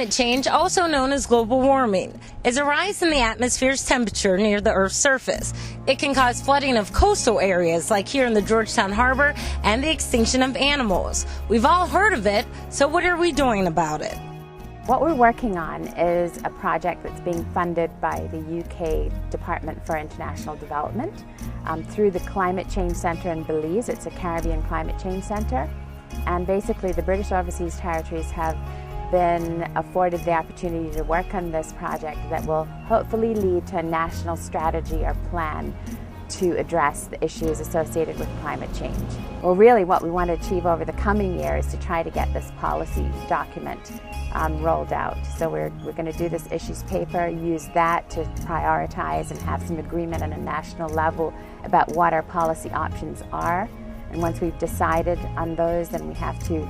Climate change, also known as global warming, is a rise in the atmosphere's temperature near the Earth's surface. It can cause flooding of coastal areas like here in the Georgetown Harbor and the extinction of animals. We've all heard of it, so what are we doing about it? What we're working on is a project that's being funded by the UK Department for International Development through the Climate Change Centre in Belize. It's a Caribbean Climate Change Centre. And basically the British Overseas Territories have been afforded the opportunity to work on this project that will hopefully lead to a national strategy or plan to address the issues associated with climate change. Well, really what we want to achieve over the coming year is to try to get this policy document rolled out. So we're going to do this issues paper, use that to prioritize and have some agreement on a national level about what our policy options are. And once we've decided on those, then we have to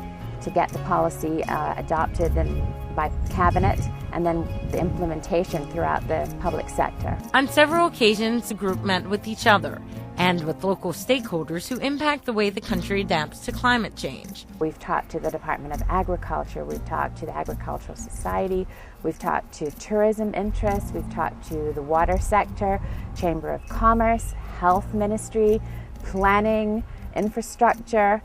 get the policy adopted by Cabinet and then the implementation throughout the public sector. On several occasions, the group met with each other and with local stakeholders who impact the way the country adapts to climate change. We've talked to the Department of Agriculture, we've talked to the Agricultural Society, we've talked to tourism interests, we've talked to the water sector, Chamber of Commerce, Health Ministry, planning, infrastructure,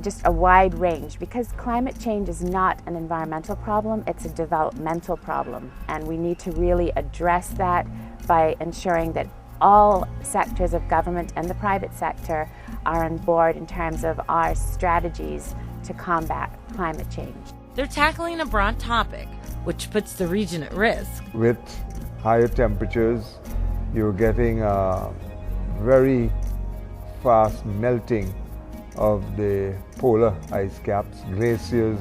just a wide range, because climate change is not an environmental problem, it's a developmental problem, and we need to really address that by ensuring that all sectors of government and the private sector are on board in terms of our strategies to combat climate change. They're tackling a broad topic, which puts the region at risk. With higher temperatures, you're getting a very fast melting of the polar ice caps. Glaciers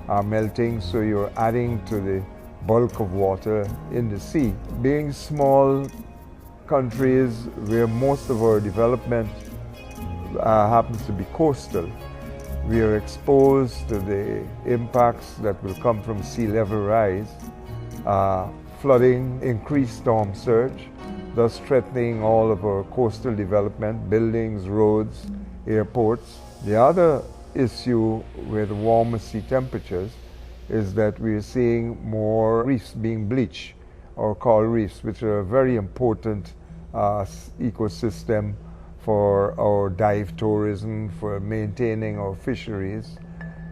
are melting, so you're adding to the bulk of water in the sea. Being small countries where most of our development happens to be coastal, we are exposed to the impacts that will come from sea level rise, flooding, increased storm surge, thus threatening all of our coastal development, buildings, roads, airports. The other issue with warmer sea temperatures is that we are seeing more reefs being bleached, or coral reefs, which are a very important ecosystem for our dive tourism, for maintaining our fisheries.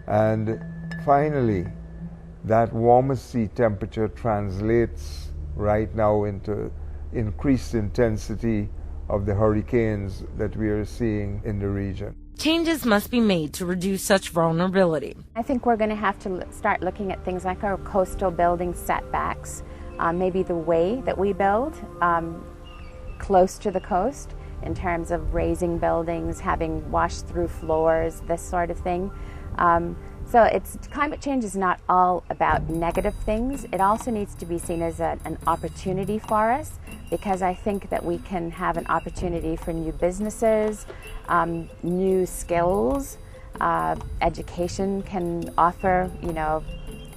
And finally, that warmer sea temperature translates right now into increased intensity of the hurricanes that we are seeing in the region. Changes must be made to reduce such vulnerability. I think we're going to have to start looking at things like our coastal building setbacks, maybe the way that we build close to the coast in terms of raising buildings, having washed-through floors, this sort of thing. So climate change is not all about negative things. It also needs to be seen as an opportunity for us, because I think that we can have an opportunity for new businesses, new skills. Education can offer,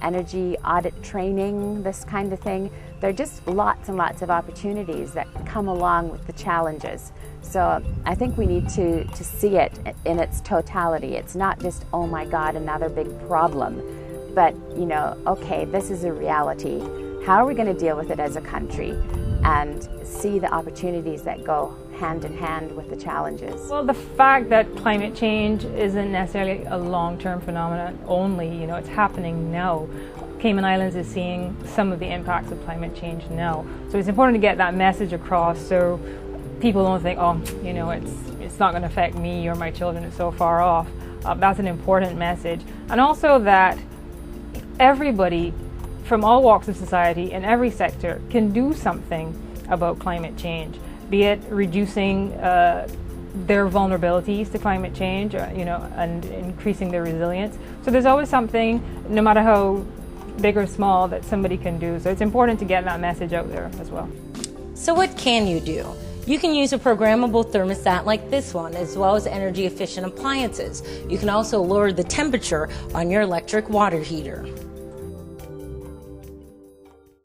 energy audit training, this kind of thing. There are just lots and lots of opportunities that come along with the challenges. So I think we need to see it in its totality. It's not just, oh my God, another big problem, but okay, this is a reality. How are we going to deal with it as a country and see the opportunities that go hand in hand with the challenges? Well, the fact that climate change isn't necessarily a long-term phenomenon only, it's happening now. Cayman Islands is seeing some of the impacts of climate change now. So it's important to get that message across so people don't think, oh, it's not going to affect me or my children, it's so far off. That's an important message. And also that everybody from all walks of society in every sector can do something about climate change, be it reducing their vulnerabilities to climate change, and increasing their resilience. So there's always something, no matter how big or small, that somebody can do. So it's important to get that message out there as well. So what can you do? You can use a programmable thermostat like this one, as well as energy efficient appliances. You can also lower the temperature on your electric water heater.